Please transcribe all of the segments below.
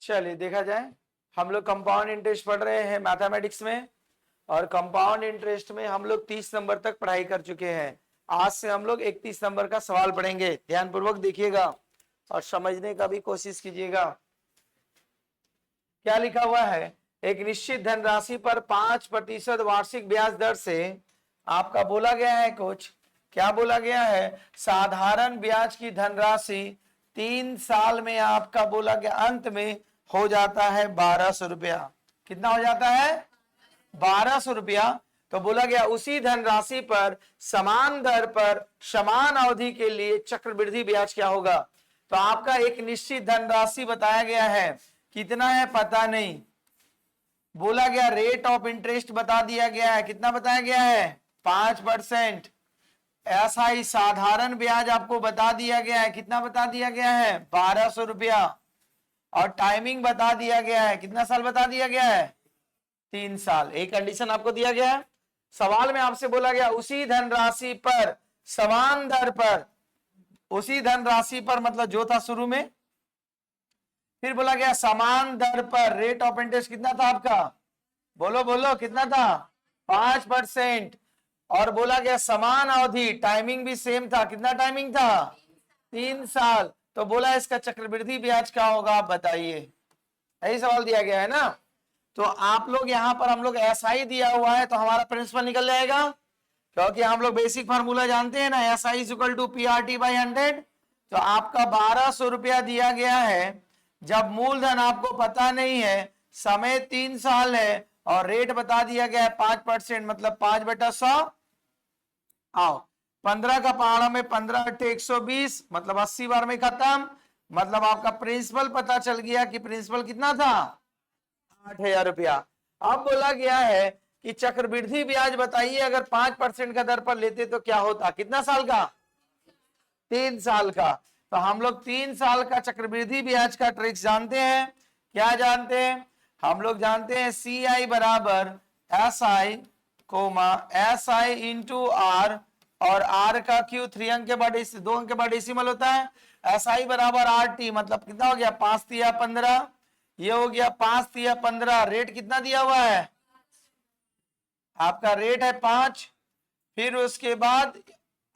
चलिए देखा जाए, हम लोग कंपाउंड इंटरेस्ट पढ़ रहे हैं मैथमेटिक्स में, और कंपाउंड इंटरेस्ट में हम लोग 30 नंबर तक पढ़ाई कर चुके हैं। आज से हम लोग 31 नंबर का सवाल पढ़ेंगे। ध्यानपूर्वक देखिएगा और समझने का भी कोशिश कीजिएगा। क्या लिखा हुआ है? एक निश्चित धनराशि पर 5% वार्षिक ब्याज दर से आपका बोला गया है कुछ, क्या बोला गया है? साधारण ब्याज की धनराशि 3 साल में आपका बोला गया अंत में हो जाता है 1200 रुपया। कितना हो जाता है? 1200 रुपया। तो बोला गया उसी धनराशि पर समान दर पर समान अवधि के लिए चक्रवृद्धि ब्याज क्या होगा। तो आपका एक निश्चित धनराशि बताया गया है, कितना है पता नहीं। बोला गया रेट ऑफ इंटरेस्ट बता दिया गया है, कितना बताया गया है? 5%। ऐसा ही साधारण ब्याज आपको बता दिया गया है, कितना बता दिया गया है? 1200 रुपया। और टाइमिंग बता दिया गया है, कितना साल बता दिया गया है? 3 साल। एक कंडीशन आपको दिया गया है, सवाल में आपसे बोला गया उसी धनराशि पर समान दर पर, उसी धनराशि पर मतलब जो था शुरू में, फिर बोला गया समान दर पर रेट ऑफ इंटरेस्ट कितना था आपका? बोलो बोलो कितना था? 5%। और बोला गया समान अवधि, टाइमिंग भी सेम था, कितना टाइमिंग था? 3 साल। तो बोला इसका चक्रवृद्धि ब्याज क्या होगा आप बताइए। यही सवाल दिया गया है ना। तो आप लोग यहां पर हम लोग एसआई दिया हुआ है तो हमारा प्रिंसिपल निकल जाएगा, क्योंकि हम लोग बेसिक फार्मूला जानते हैं ना, SI equal to PRT by 100। तो आपका 1200 रुपया दिया गया है। जब मूलधन आपको पता नहीं है, समय 3 साल है और रेट बता दिया गया है 5%, मतलब 5/100। आओ 15 का पहाड़ा में 15 × 120, मतलब 80 बार में खत्म। मतलब आपका प्रिंसिपल पता चल गया कि प्रिंसिपल कितना था? 8000 रुपया। अब बोला गया है कि चक्रवृद्धि ब्याज बताइए, अगर 5% का दर पर लेते तो क्या होता? कितना साल का? 3 साल का। तो हम लोग 3 साल का चक्रवृद्धि ब्याज का ट्रिक्स जानते हैं। क्या जानते हैं? हम लोग जानते हैं सी आई बराबर S I comma S I into R, और आर का क्यू 3 अंक के बाद 2 अंक के बाद डेसिमल होता है। एस आई बराबर आर टी, मतलब कितना हो गया? 5 तिया 15, ये हो गया 5 तिया 15। रेट कितना दिया हुआ है? आपका रेट है 5। फिर उसके बाद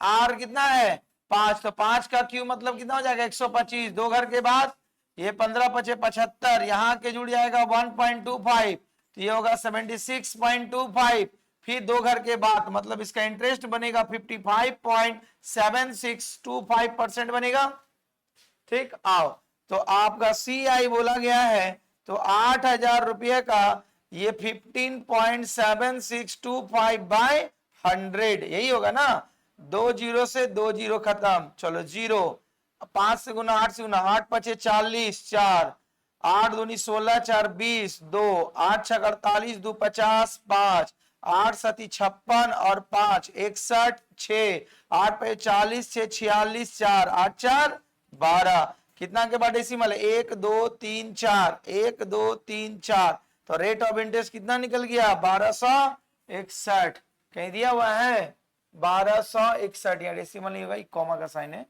आर कितना है? 5। तो 5 का क्यू मतलब कितना हो जाएगा? 125। 2 घर के बाद ये 15 × 5 = 75, यहाँ के जुड़ जाएगा 1.25, तो ये होगा 76.25। फिर 2 घर के बाद मतलब इसका इंटरेस्ट बनेगा 55.7625% बनेगा। ठीक, आओ तो आपका सी आई बोला गया है, तो 8000 रुपये का ये 15.7625/100, यही होगा ना। 2 जीरो से 2 जीरो खत्म, चलो जीरो। 5 से गुना 8 से गुना, 8 × 5 = 40, 4 8 दूनी 16, 4 20, 2 8 × 6 = 48, 2 50, 5 8 7 56 और 5 61, 6 8 × 40, 6 46, 4 8 4 12। कितना के बाद डेसिमल है? 1 2 3 4, 1 2 3 4। तो रेट ऑफ इंटरेस्ट कितना निकल गया? 1261। कहीं दिया हुआ है 1261, या डेसिमल नहीं होगा, कॉमा का साइन है,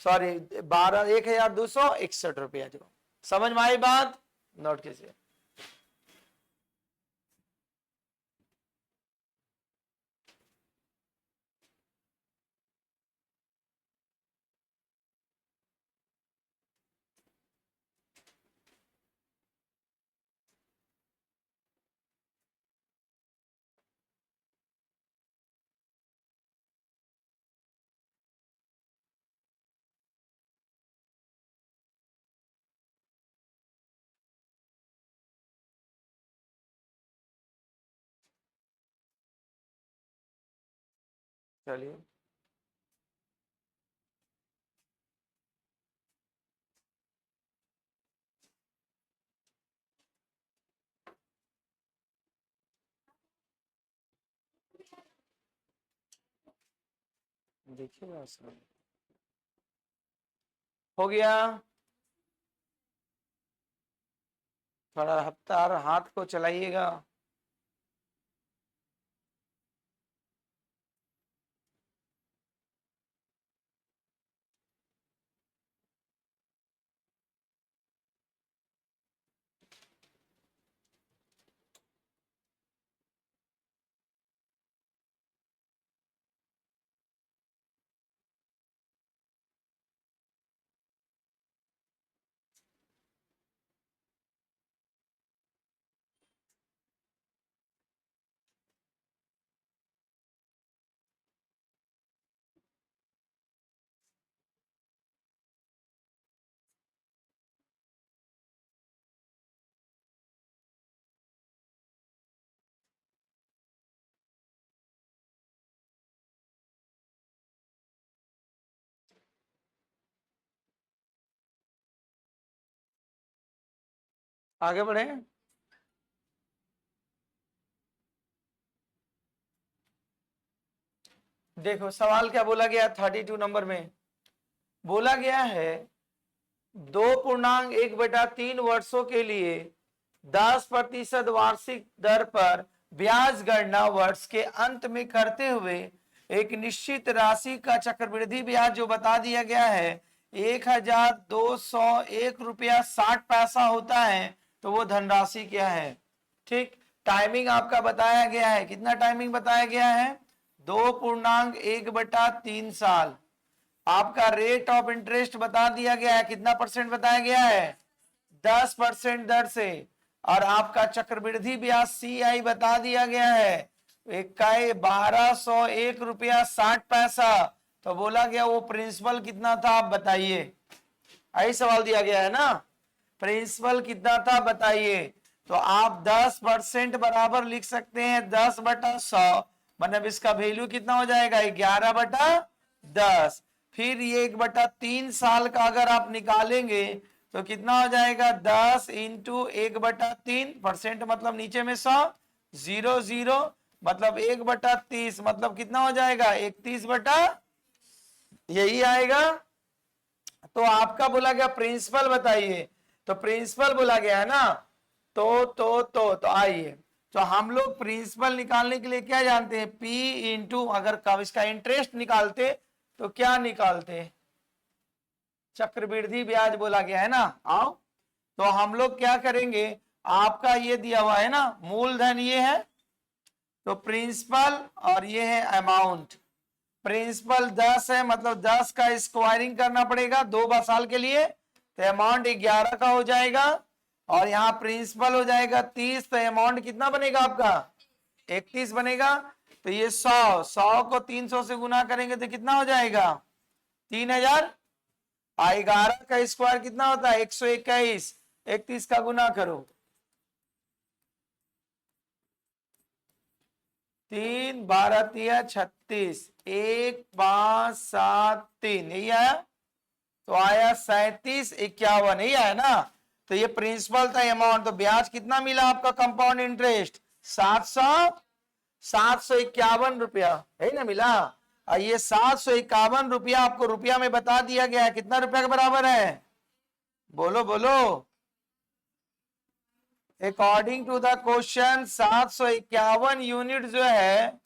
सॉरी 12,1261 रुपया। जो समझ में आई बात, नोट कीजिए। चलिए देखिए, हो गया। थोड़ा हफ्ता हाथ को चलाइएगा। आगे बढ़े। देखो सवाल क्या बोला गया 32 नंबर में, बोला गया है 2.1/3 वर्षों के लिए 10% वार्षिक दर पर ब्याज गणना वर्ष के अंत में करते हुए एक निश्चित राशि का चक्रवृद्धि ब्याज जो बता दिया गया है 1201 रुपया 60 पैसा होता है, तो वो धनराशि क्या है। ठीक, टाइमिंग आपका बताया गया है, कितना टाइमिंग बताया गया है 2.1/3 साल। आपका रेट ऑफ इंटरेस्ट बता दिया गया है, कितना परसेंट बताया गया है 10% दर से। और आपका चक्रवृद्धि ब्याज CI बता दिया गया है 1201 रुपया 60 पैसा। तो बोला गया वो प्रिंसिपल कितना था आप बताइए, यही सवाल दिया गया है ना, प्रिंसिपल कितना था बताइए। तो आप 10% बराबर लिख सकते हैं 10/100, मतलब इसका वैल्यू कितना हो जाएगा 11/10। फिर ये 1/3 साल का अगर आप निकालेंगे तो कितना हो जाएगा 10 इंटू 1/3 परसेंट, मतलब नीचे में 100, 0 0 मतलब 1/30, मतलब कितना हो जाएगा 31 यही आएगा। तो आपका बोला गया प्रिंसिपल बताइए, तो प्रिंसिपल बोला गया है ना, तो आइए, तो हम लोग प्रिंसिपल निकालने के लिए क्या जानते हैं P इंटू, अगर कब इसका इंटरेस्ट निकालते तो क्या निकालते, चक्रवृद्धि ब्याज बोला गया है ना। आओ तो हम लोग क्या करेंगे, आपका ये दिया हुआ है ना मूलधन ये है, तो प्रिंसिपल और ये है अमाउंट। प्रिंसिपल 10 है, मतलब 10 का स्क्वायरिंग करना पड़ेगा 2 साल के लिए, तो अमाउंट 11 का हो जाएगा। और यहाँ प्रिंसिपल हो जाएगा 30, तो अमाउंट कितना बनेगा आपका 31 बनेगा। तो ये 100 को 300 से गुना करेंगे तो कितना हो जाएगा 3000। 11 का स्क्वायर कितना होता है 121, 31 का गुना करो 3 12 36, 1 5 7 3, यही आया। तो आया 3751, यही आया ना। तो ये प्रिंसिपल था अमाउंट, तो ब्याज कितना मिला आपका कंपाउंड इंटरेस्ट 751 रुपया, है ना मिला। और ये 751 रुपया आपको रुपया में बता दिया गया है, कितना रुपया के बराबर है बोलो बोलो। According to the question 751 unit जो है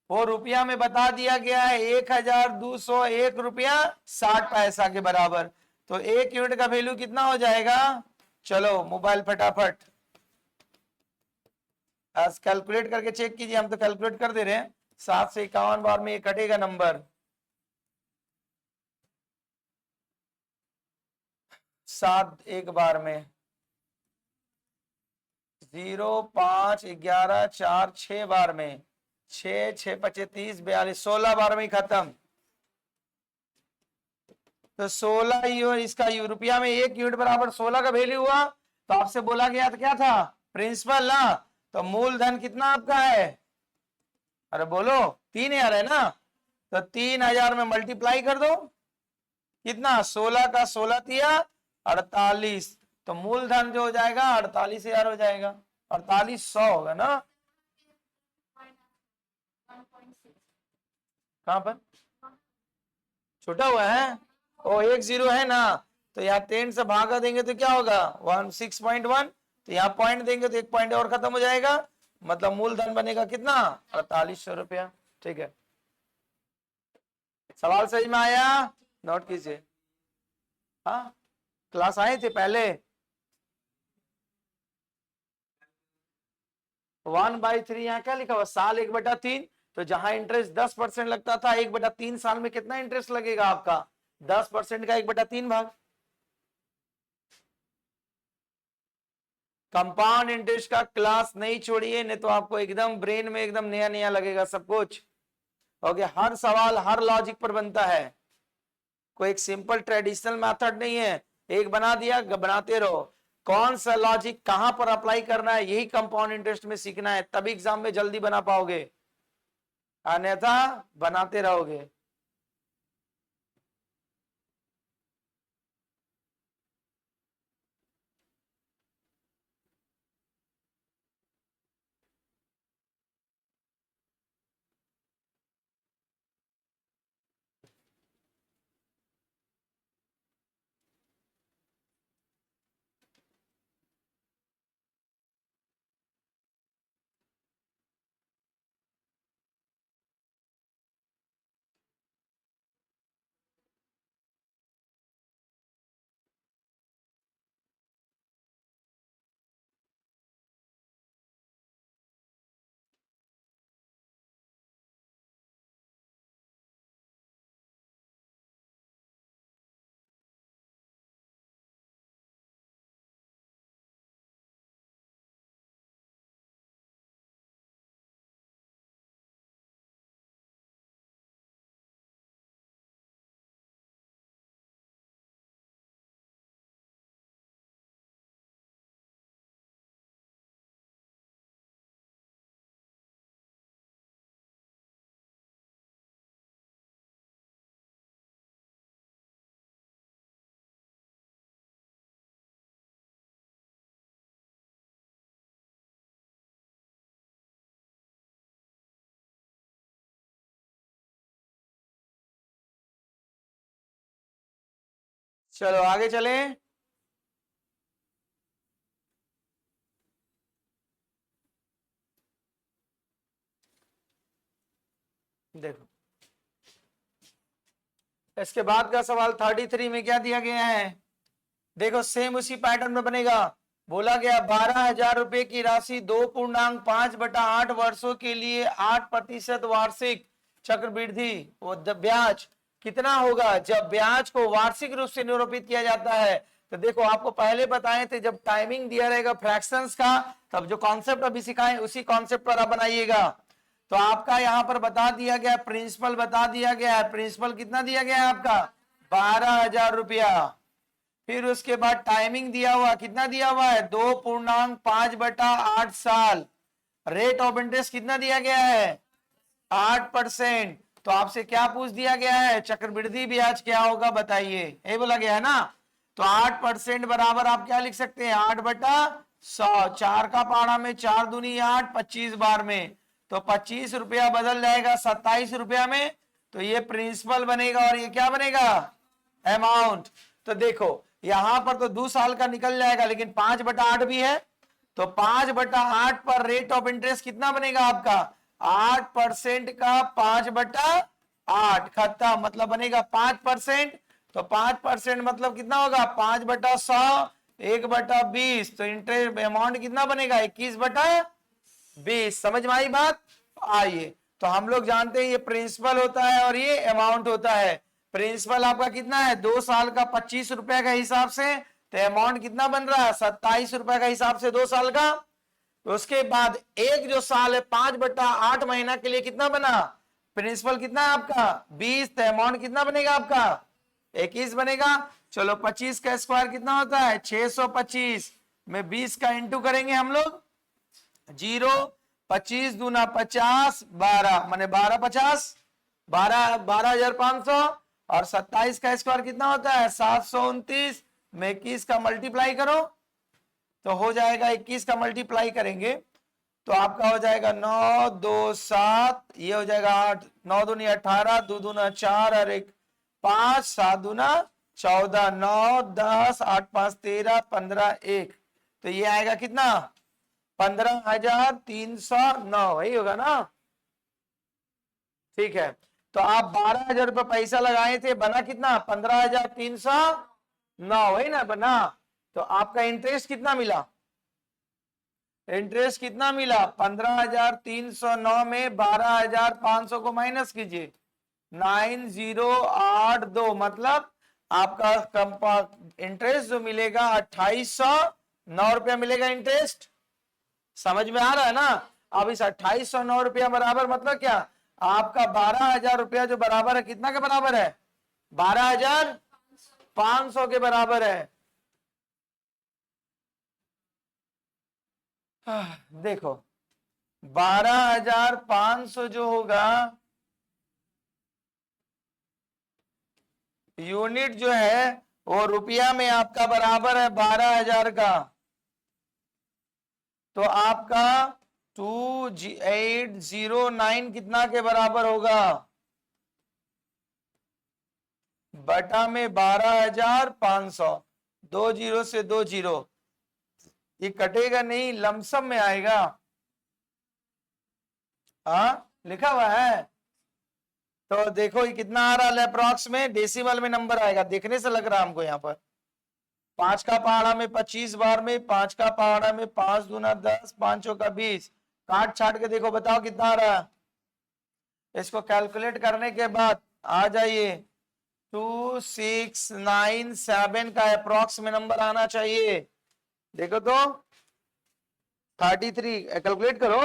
वो रुपया में बता दिया गया है 1201 रुपया 60 पैसा के बराबर। तो एक यूनिट का वैल्यू कितना हो जाएगा, चलो मोबाइल फटाफट आज कैलकुलेट करके चेक कीजिए, हम तो कैलकुलेट कर दे रहे हैं। 7 से 51 बार में ये कटेगा नंबर, 7 एक बार में 0 5 11 4 6 बार में 6 6 25 30 42 16 बार में खत्म। तो 16 इसका रुपया में एक यूनिट बराबर 16 का वैल्यू हुआ। तो आपसे बोला गया था क्या था प्रिंसिपल ना, तो मूलधन कितना आपका है, अरे बोलो 3000 है ना, तो 3000 में मल्टीप्लाई कर दो, कितना 16 का 16 तिया 48, तो मूलधन जो हो जाएगा 48,000 हो जाएगा, 4800 होगा ना। कहां पर छोटा हुआ है, ओ 10 है ना, तो यहाँ 10 से भागा देंगे तो क्या होगा 16.1, तो यहाँ पॉइंट देंगे तो एक पॉइंट और खत्म हो जाएगा, मतलब मूलधन बनेगा कितना 4800 रुपया। ठीक है, सवाल सही में आया, नोट कीजिए। हाँ क्लास आए थे पहले 1/3, यहाँ क्या लिखा हुआ साल 1/3, तो जहां इंटरेस्ट 10% लगता था 1/3 साल में कितना इंटरेस्ट लगेगा आपका 10% का 1/3 भाग। कंपाउंड इंटरेस्ट का क्लास नहीं छोड़िए, नहीं तो आपको एकदम ब्रेन में एकदम नया नया लगेगा सब कुछ। ओके, हर सवाल हर लॉजिक पर बनता है, कोई एक सिंपल ट्रेडिशनल मेथड नहीं है, एक बना दिया बनाते रहो। कौन सा लॉजिक कहां पर अप्लाई करना है यही कंपाउंड इंटरेस्ट में सीखना है, तभी एग्जाम में जल्दी बना पाओगे, अन्यथा बनाते रहोगे। चलो आगे चले। देखो इसके बाद का सवाल 33 में क्या दिया गया है, देखो सेम उसी पैटर्न में बनेगा। बोला गया 12,000 रुपए की राशि 2.5/8 वर्षों के लिए 8% वार्षिक चक्रवृद्धि ब्याज कितना होगा जब ब्याज को वार्षिक रूप से निरूपित किया जाता है। तो देखो आपको पहले बताए थे जब टाइमिंग दिया रहेगा फ्रैक्शंस का, तब जो कॉन्सेप्ट अभी सिखाए उसी कॉन्सेप्ट पर आप बनाइएगा। तो आपका यहां पर बता दिया गया, प्रिंसिपल बता दिया गया है, प्रिंसिपल कितना दिया गया है आपका 12,000 रुपया। फिर उसके बाद टाइमिंग दिया हुआ, कितना दिया हुआ है 2.5/8 साल। रेट ऑफ इंटरेस्ट कितना दिया गया है 8%। तो आपसे क्या पूछ दिया गया है, चक्रवृद्धि ब्याज क्या होगा बताइए, ये बोला गया है ना। तो 8% बराबर आप क्या लिख सकते हैं 8/100, 4 का पारा में 4 दूनी 8, 25 बार में, तो 25 रुपया बदल जाएगा 27 रुपया में। तो ये प्रिंसिपल बनेगा और ये क्या बनेगा अमाउंट। तो देखो यहां पर तो 2 साल का निकल जाएगा, लेकिन 5/8 भी है, तो 5/8 पर रेट ऑफ इंटरेस्ट कितना बनेगा आपका 8% का 5/8 खत्म, मतलब बनेगा 5%। तो 5% मतलब कितना होगा 5/100, 1/20, तो इंटरेस्ट अमाउंट कितना बनेगा 21/20। समझ में आई बात। आइए तो हम लोग जानते हैं ये प्रिंसिपल होता है और ये अमाउंट होता है। प्रिंसिपल आपका कितना है 2 साल का 25 रुपए का हिसाब से, तो अमाउंट कितना बन रहा है 27 रुपए का हिसाब से 2 साल का। तो उसके बाद एक जो साल है 5/8 महीना के लिए कितना बना, प्रिंसिपल कितना है आपका 20, तो अमाउंट कितना बनेगा आपका 21 बनेगा। चलो 25 का स्क्वायर कितना होता है 625 में 20 का इंटू करेंगे हम लोग 0, 25 दूना 50, 12 माने 12/50, 12,500, और 27 का स्क्वायर कितना होता है 729 में 21 का मल्टीप्लाई करो तो हो जाएगा 21 का मल्टीप्लाई करेंगे तो आपका हो जाएगा 9, 2, 7, ये हो जाएगा 8, 9 दूनी 18, 2 दूना 4 और 1 5, 7 दूना 14, 9, 10, 8, 5, 13, 15, 1, तो ये आएगा कितना 15,309, वही होगा ना। ठीक है, तो आप 12,000 रुपये पैसा लगाए थे, बना कितना 15,309, वही ना बना। तो आपका इंटरेस्ट कितना मिला, इंटरेस्ट कितना मिला 15,309 में 12,500 को माइनस कीजिए 9082, मतलब आपका इंटरेस्ट जो मिलेगा 2,809 रुपया मिलेगा इंटरेस्ट। समझ में आ रहा है ना। अब इस 2,809 रुपया बराबर मतलब क्या, आपका 12,000 रुपया जो बराबर है कितना के बराबर है 12,500 के बराबर है। देखो 12,500 जो होगा यूनिट जो है वो रुपया में आपका बराबर है 12,000 का, तो आपका 2809 कितना के बराबर होगा बटा में 12,500, 2 जीरो से 2 जीरो, ये कटेगा नहीं लमसम में आएगा। हाँ लिखा हुआ है, तो देखो ये कितना आ रहा है अप्रॉक्स में, डेसिमल में नंबर आएगा, देखने से लग रहा है हमको यहाँ पर 5 का पहाड़ा में 25 बार में, 5 का पहाड़ा में 5 दूना 10, 5 का 20, काट छाट के देखो बताओ कितना आ रहा है। इसको कैलकुलेट करने के बाद आ जाइए 2697 का अप्रॉक्स में नंबर आना चाहिए। देखो तो 33 कैलकुलेट करो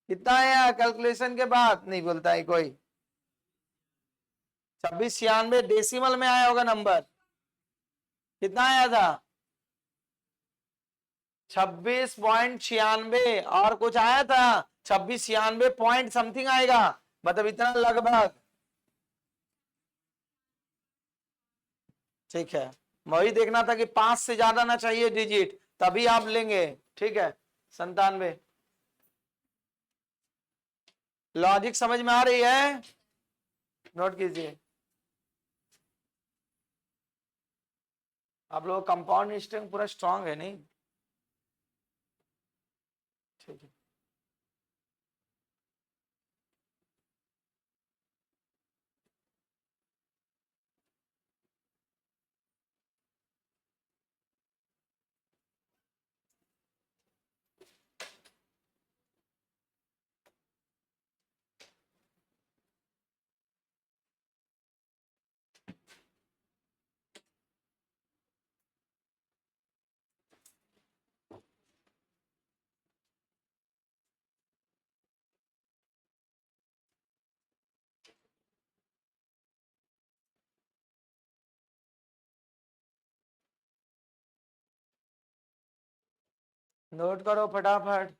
कितना आया, कैलकुलेशन के बाद नहीं बोलता है कोई, 2696 डेसिमल में आया होगा नंबर, कितना आया था 26.96, और कुछ आया था 2696 पॉइंट समथिंग आएगा, मतलब इतना लगभग। ठीक है, वही देखना था कि 5 से ज्यादा ना चाहिए डिजिट, तभी आप लेंगे। ठीक है 97, लॉजिक समझ में आ रही है, नोट कीजिए। आप लोग कंपाउंड इंटरेस्ट पूरा स्ट्रांग है नहीं? ठीक है। नोट करो फटाफट।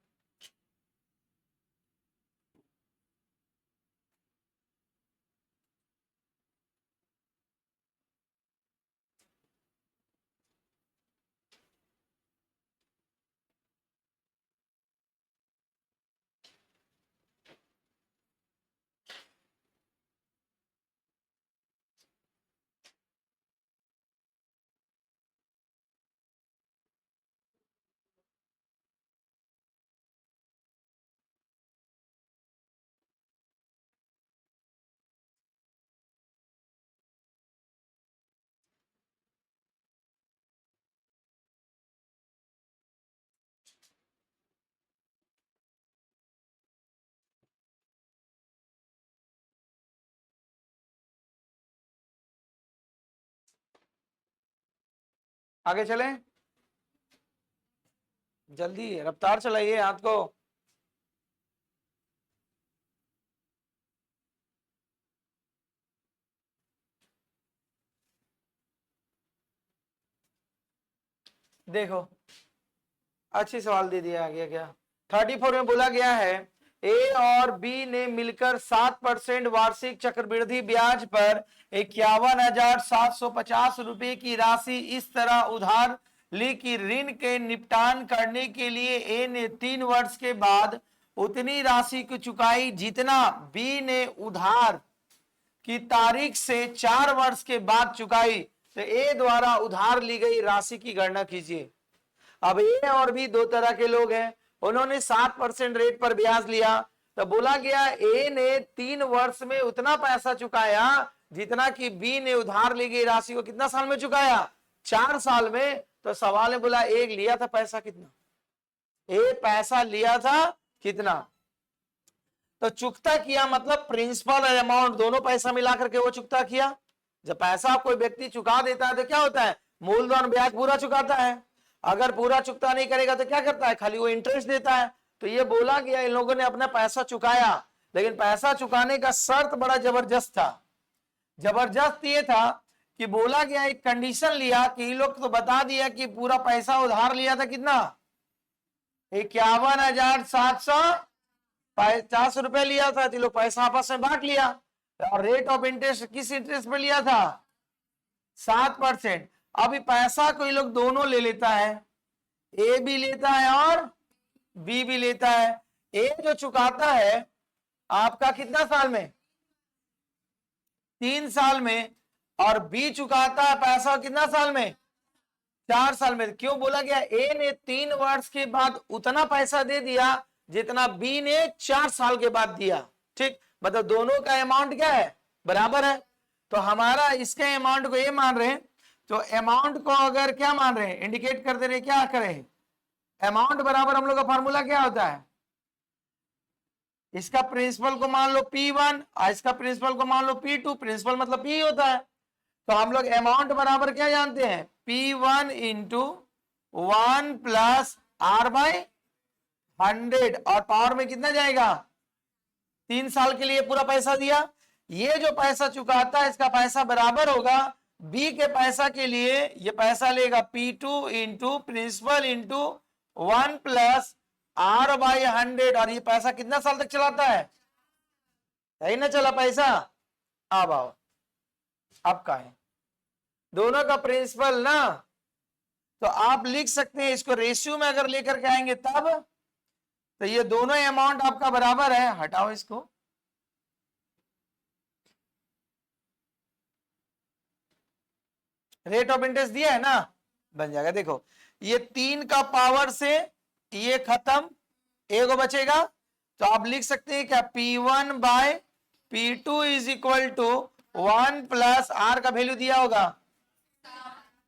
आगे चलें, जल्दी रफ्तार चलाइए हाथ को। देखो अच्छी सवाल दे दिया गया। क्या 34 में बोला गया है ए और बी ने मिलकर 7% वार्षिक चक्रवृद्धि ब्याज पर 51,750 रुपए की राशि इस तरह उधार ली कि ऋण के निपटान करने के लिए ए ने 3 वर्ष के बाद उतनी राशि की चुकाई जितना बी ने उधार की तारीख से 4 वर्ष के बाद चुकाई। तो ए द्वारा उधार ली गई राशि की गणना कीजिए। अब ए और बी दो तरह के लोग हैं, उन्होंने 7% रेट पर ब्याज लिया। तो बोला गया ए ने 3 वर्ष में उतना पैसा चुकाया जितना कि बी ने उधार ली गई राशि को कितना साल में चुकाया? 4 साल में। तो सवाल में बोला एक लिया था पैसा कितना, ए पैसा लिया था कितना? तो चुकता किया मतलब प्रिंसिपल और अमाउंट दोनों पैसा मिला करके वो चुकता किया। जब पैसा कोई व्यक्ति चुका देता है तो क्या होता है? मूलधन ब्याज पूरा चुकाता है। अगर पूरा चुकता नहीं करेगा तो क्या करता है? खाली वो इंटरेस्ट देता है। तो ये बोला गया इन लोगों ने अपना पैसा चुकाया, लेकिन पैसा चुकाने का शर्त बड़ा जबरदस्त था। जबरदस्त ये था कि बोला गया एक कंडीशन लिया कि इन लोग तो बता दिया कि पूरा पैसा उधार लिया था कितना? 51,750 रुपए लिया था। तो लोग पैसा आपस में बांट लिया। और रेट ऑफ इंटरेस्ट किस इंटरेस्ट पे लिया था? 7%। अभी पैसा कोई लोग दोनों ले लेता है, ए भी लेता है और बी भी लेता है। ए जो चुकाता है आपका कितना साल में? 3 साल में। और बी चुकाता है पैसा कितना साल में? 4 साल में। क्यों बोला गया ए ने 3 वर्ष के बाद उतना पैसा दे दिया जितना बी ने 4 साल के बाद दिया। ठीक, मतलब दोनों का अमाउंट क्या है? बराबर है। तो हमारा इसके अमाउंट को ये मान रहे हैं, तो अमाउंट को अगर क्या मान रहे हैं, इंडिकेट कर दे रहे, क्या करें? अमाउंट बराबर हम लोग का फॉर्मूला क्या होता है? इसका प्रिंसिपल को मान लो P1 और इसका प्रिंसिपल को मान लो P2। प्रिंसिपल मतलब P होता है। तो हम लोग अमाउंट बराबर क्या जानते हैं? P1 into 1 plus R/100। और पावर में कितना जाएगा? 3 साल के लिए पूरा पैसा दिया। ये जो पैसा चुकाता है इसका पैसा बराबर होगा बी के पैसा के लिए। ये पैसा लेगा P2 into principal into 1 plus R/100। और ये पैसा कितना साल तक चलाता है? सही ना चला पैसा? अब आओ, अब का है दोनों का प्रिंसिपल ना, तो आप लिख सकते हैं इसको रेशियो में अगर लेकर के आएंगे तब। तो ये दोनों अमाउंट आपका बराबर है, हटाओ इसको। रेट ऑफ इंटरेस्ट दिया है ना, बन जाएगा। देखो ये 3 का पावर से ये खत्म, एक बचेगा, तो आप लिख सकते हैं क्या, P1 by P2 is equal to 1 plus R का वैल्यू दिया होगा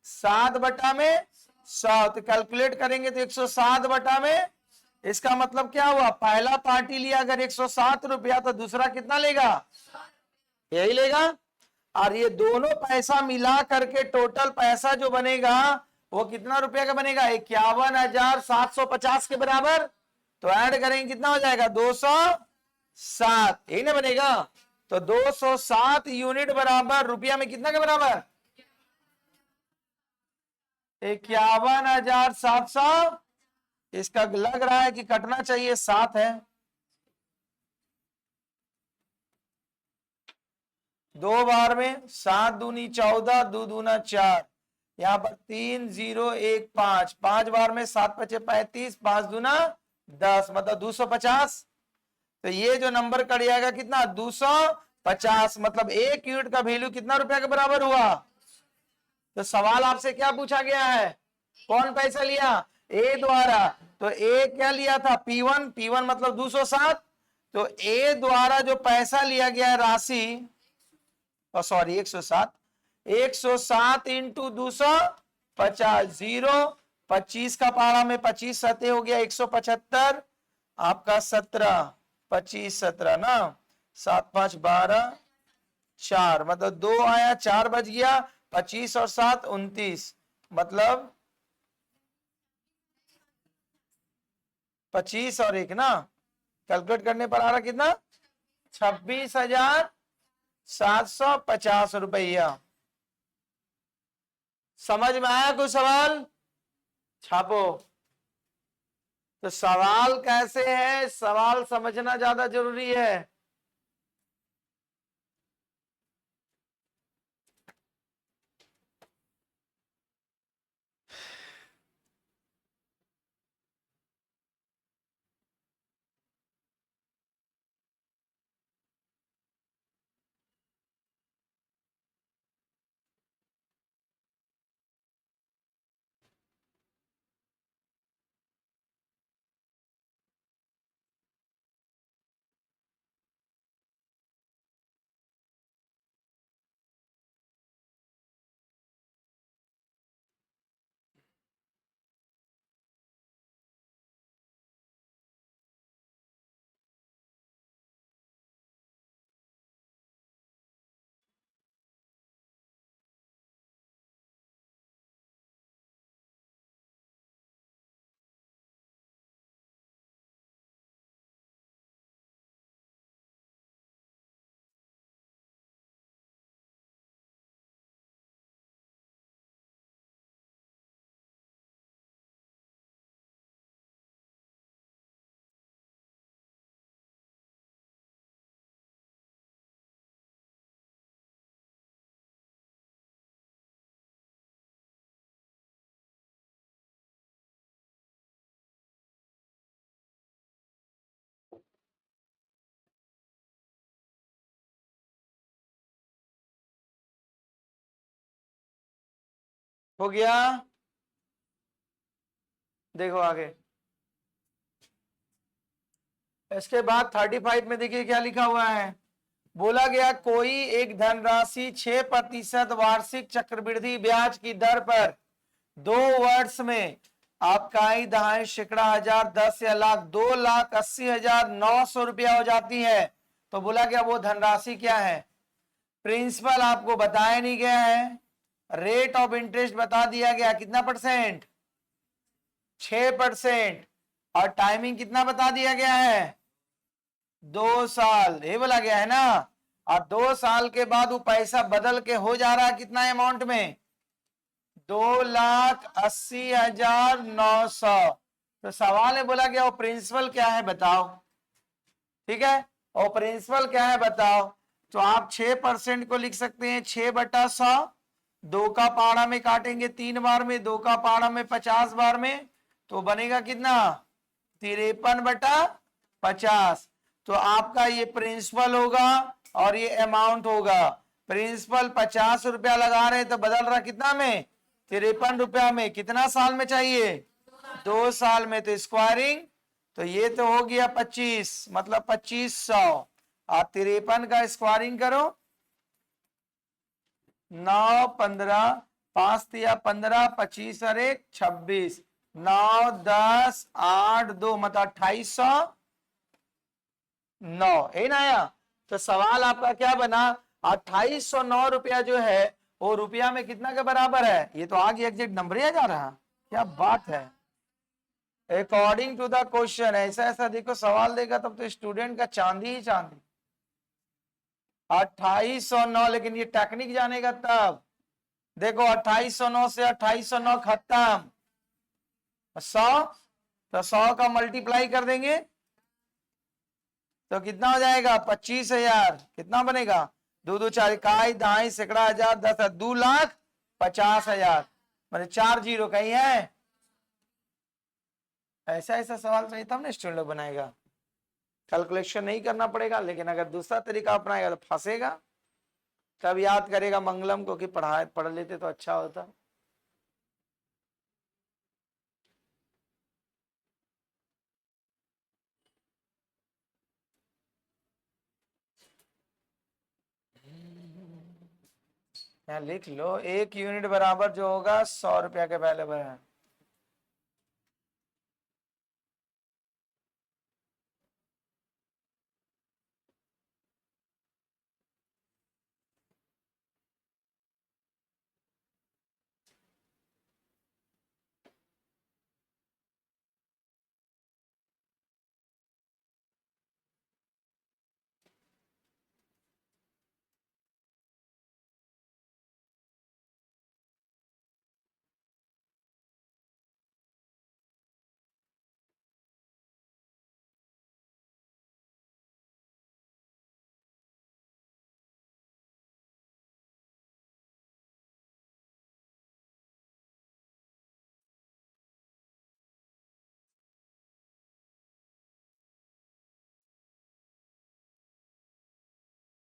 7 बटा में 100, तो कैलकुलेट करेंगे तो 107 बटा में, इसका मतलब क्या हुआ, पहला पार्टी लिया अगर 107 रुपया तो दूसरा कितना लेगा, यही लेगा। और ये दोनों पैसा मिला करके टोटल पैसा जो बनेगा वो कितना रुपया का बनेगा, 51,750 के बराबर। तो ऐड करेंगे कितना हो जाएगा, 207, यही ना बनेगा। तो 207 यूनिट बराबर रुपया में कितना के बराबर, 51,700। इसका लग रहा है कि कटना चाहिए, 7 है, 2 बार में 7 दूनी 14, 2 दूना 4, यहाँ पर 3 0 1 5, 5 बार में 7 पचे 35, 5 दूना 10, मतलब 250। तो ये जो नंबर कट जाएगा कितना, 250, मतलब 1 यूनिट का वैल्यू कितना रुपया के बराबर हुआ। तो सवाल आपसे क्या पूछा गया है, कौन पैसा लिया, ए द्वारा। तो ए क्या लिया था, P1, P1 मतलब 207। तो ए द्वारा जो पैसा लिया गया है राशि, सॉरी 107, 107 इंटू 250, 0 25 का पारा में 25 सते हो गया 175, आपका 17 25 17 ना, 7 5 12 4, मतलब 2 आया 4 बच गया, 25 और 7 29, मतलब 25 और 1 ना, कैलकुलेट करने पर आ रहा कितना, 26,750 रुपया। समझ में आया कोई सवाल, छापो। तो सवाल कैसे है, सवाल समझना ज्यादा जरूरी है। हो गया, देखो आगे। इसके बाद 35 में देखिए क्या लिखा हुआ है, बोला गया कोई एक धनराशि 6% वार्षिक चक्रवृद्धि ब्याज की दर पर 2 वर्ष में आपकाई दहाई सैकड़ा हजार 10 या लाख 2,80,900 रुपया हो जाती है। तो बोला गया वो धनराशि क्या है, प्रिंसिपल आपको बताया नहीं गया है, रेट ऑफ इंटरेस्ट बता दिया गया कितना परसेंट, 6%, और टाइमिंग कितना बता दिया गया है, 2 साल, ये बोला गया है ना। और 2 साल के बाद वो पैसा बदल के हो जा रहा है कितना अमाउंट में, 2,80,900। तो सवाल है, बोला गया वो प्रिंसिपल क्या है बताओ, ठीक है, और प्रिंसिपल क्या है बताओ। तो आप 6% को लिख सकते हैं 6/100, 2 का पाड़ा में काटेंगे 3 बार में, 2 का पाड़ा में 50 बार में, तो बनेगा कितना, 53/50। तो आपका ये प्रिंसिपल होगा और ये अमाउंट होगा। प्रिंसिपल 50 रुपया लगा रहे तो बदल रहा कितना में, 53 रुपया में कितना साल में चाहिए? 2 साल में। तो स्क्वायरिंग, तो ये तो हो गया 25, मतलब 2500। आप 53 का स्क्वायरिंग करो, 9 15 5 या 15, 25 और 1 26, 9 10 8 2 मतलब 2809। है ना आया? तो सवाल आपका क्या बना? 2809 रुपया जो है वो रुपया में कितना के बराबर है? ये तो आगे एग्जैक्ट नंबर ही आ जा रहा। क्या बात है! अकॉर्डिंग टू द क्वेश्चन, ऐसा ऐसा देखो सवाल देगा तब तो स्टूडेंट का चांदी ही चांदी। 2809, लेकिन ये टेक्निक जानेगा तब। देखो 2809 से 2809 खत्म, 100, तो 100 का मल्टीप्लाई कर देंगे तो कितना हो जाएगा? 25,000। कितना बनेगा? 2 2 4 इकाई दहाई सैकड़ा हजार 10 2,50,000, मैंने 4 जीरो कहीं है। ऐसा ऐसा सवाल चाहिए तब ना स्टूडेंट लोग बनाएगा। कैलकुलेशन नहीं करना पड़ेगा, लेकिन अगर दूसरा तरीका अपनाएगा तो फंसेगा। तब याद करेगा मंगलम को कि पढ़ लेते तो अच्छा होता। यहाँ लिख लो, 1 यूनिट बराबर जो होगा 100 रुपया के वैल्यूबल है।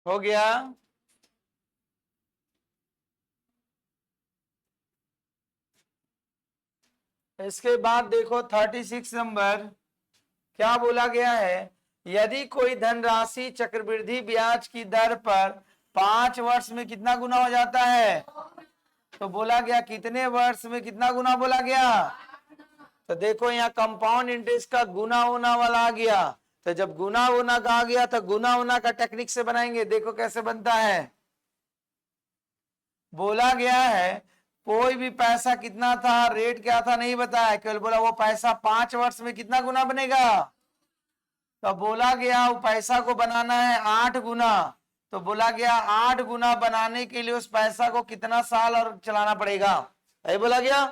हो गया? इसके बाद देखो 36 नंबर, क्या बोला गया है? यदि कोई धनराशि चक्रवृद्धि ब्याज की दर पर 5 वर्ष में कितना गुना हो जाता है? तो बोला गया कितने वर्ष में कितना गुना बोला गया? तो देखो यहाँ कंपाउंड इंटरेस्ट का गुना होना वाला आ गया। तो जब गुना होना का आ गया तो गुना होना का टेक्निक से बनाएंगे। देखो कैसे बनता है। बोला गया है कोई भी पैसा कितना था, रेट क्या था नहीं बताया, केवल बोला वो पैसा 5 वर्ष में कितना गुना बनेगा। तो बोला गया वो पैसा को बनाना है 8 गुना। तो बोला गया 8 गुना बनाने के लिए उस पैसा को कितना साल और चलाना पड़ेगा, यही बोला गया।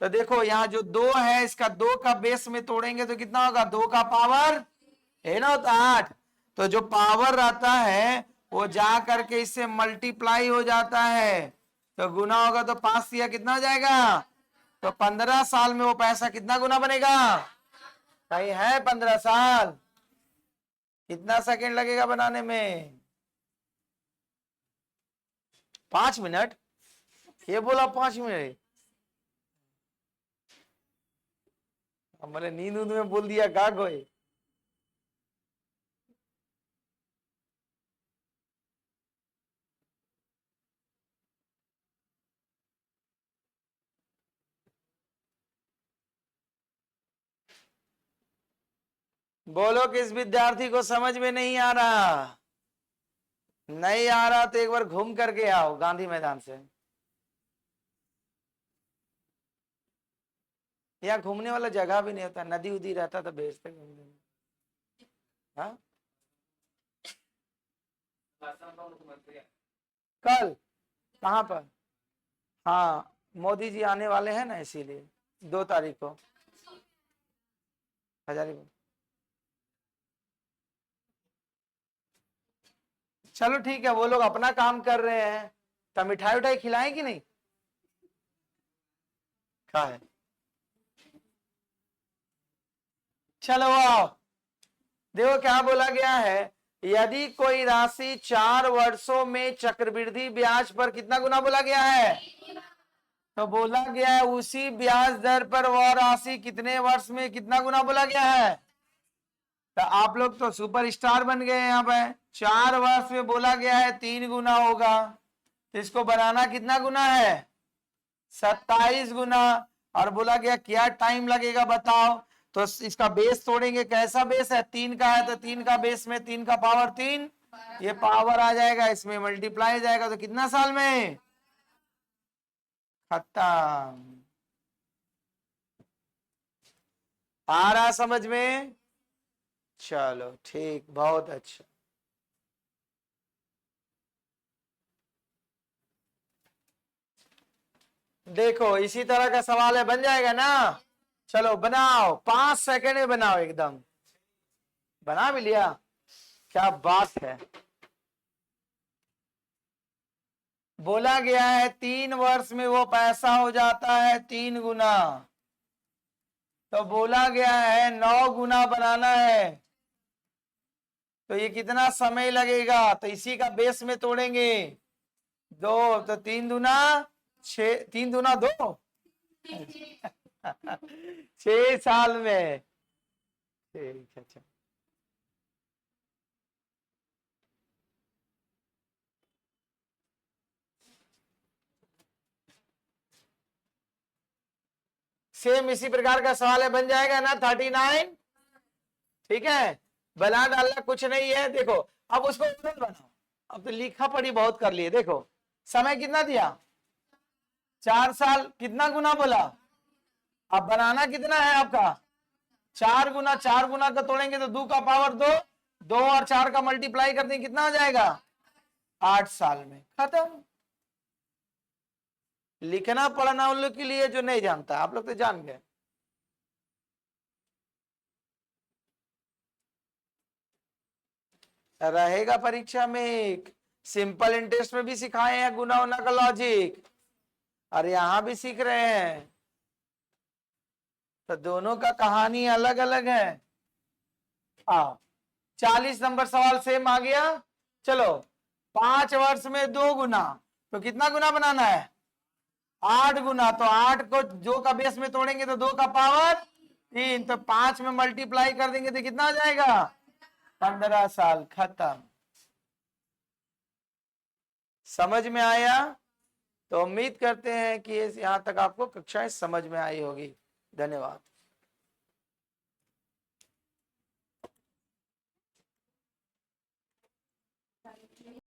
तो देखो यहाँ जो 2 है, इसका 2 का बेस में तोड़ेंगे तो कितना होगा? 2 का पावर है ना, तो 8। तो जो पावर रहता है वो जा करके इससे मल्टीप्लाई हो जाता है, तो गुना होगा तो 5 या कितना हो जाएगा? तो 15 साल में वो पैसा कितना गुना बनेगा? कहीं है 15 साल? कितना सेकंड लगेगा बनाने में? 5 मिनट? ये बोला 5 मिनट, मैंने नींद में बोल दिया गा गोए। बोलो किस विद्यार्थी को समझ में नहीं आ रहा? नहीं आ रहा तो एक बार घूम करके आओ गांधी मैदान से। यहाँ घूमने वाला जगह भी नहीं होता, नदी उदी रहता तो भेजते घूमने। हाँ कल कहाँ पर? हाँ मोदी जी आने वाले हैं ना, इसीलिए 2 तारीख को हजारीबाग। चलो ठीक है, वो लोग अपना काम कर रहे हैं, तो मिठाई उठाई खिलाएं कि नहीं? क्या है? चलो आओ, देखो क्या बोला गया है। यदि कोई राशि 4 वर्षों में चक्रवृद्धि ब्याज पर कितना गुना बोला गया है? तो बोला गया है उसी ब्याज दर पर वह राशि कितने वर्ष में कितना गुना बोला गया है। तो आप लोग तो सुपर स्टार बन गए यहाँ पे। 4 वर्ष में बोला गया है 3 गुना होगा, तो इसको बनाना कितना गुना है, 27 गुना। और बोला गया क्या टाइम लगेगा बताओ। तो इसका बेस तोड़ेंगे, कैसा बेस है, 3 का है तो 3 का बेस में 3 का पावर 3, ये पावर आ जाएगा, इसमें मल्टीप्लाई जाएगा, तो कितना साल में खत्म। आ रहा समझ में, चलो ठीक, बहुत अच्छा। देखो इसी तरह का सवाल है, बन जाएगा ना। चलो बनाओ, 5 सेकंड में बनाओ, एकदम बना भी लिया, क्या बात है। बोला गया है 3 वर्ष में वो पैसा हो जाता है 3 गुना, तो बोला गया है 9 गुना बनाना है, तो ये कितना समय लगेगा, तो इसी का बेस में तोड़ेंगे। 2 तो 3 दूना 6, 3 दूना 2 6 साल में, ठीक है। अच्छा सेम इसी प्रकार का सवाल है, बन जाएगा ना 39। ठीक है, बना डालना कुछ नहीं है। देखो अब उसको उल्टा बनाओ, अब तो लिखा पढ़ी बहुत कर लिए। देखो समय कितना दिया, 4 साल, कितना गुना बोला, अब बनाना कितना है आपका, 4 गुना। 4 गुना का तोड़ेंगे तो 2 का पावर 2, 2 और 4 का मल्टीप्लाई कर देंगे, कितना हो जाएगा, 8 साल में खत्म। लिखना पढ़ना उन लोग के लिए जो नहीं जानता, आप लोग तो जान गए। रहेगा परीक्षा में एक सिंपल इंटरेस्ट में भी सिखाए हैं गुना उना का लॉजिक, और यहां भी सीख रहे हैं, तो दोनों का कहानी अलग अलग है। आओ 40 नंबर सवाल सेम आ गया। चलो 5 वर्ष में 2 गुना, तो कितना गुना बनाना है, 8 गुना। तो 8 को 2 का बेस में तोड़ेंगे तो 2 का पावर 3, तो 5 में मल्टीप्लाई कर देंगे तो कितना आ जाएगा, 15 साल खत्म। समझ में आया, तो उम्मीद करते हैं कि यहां तक आपको कक्षाएं समझ में आई होगी। धन्यवाद।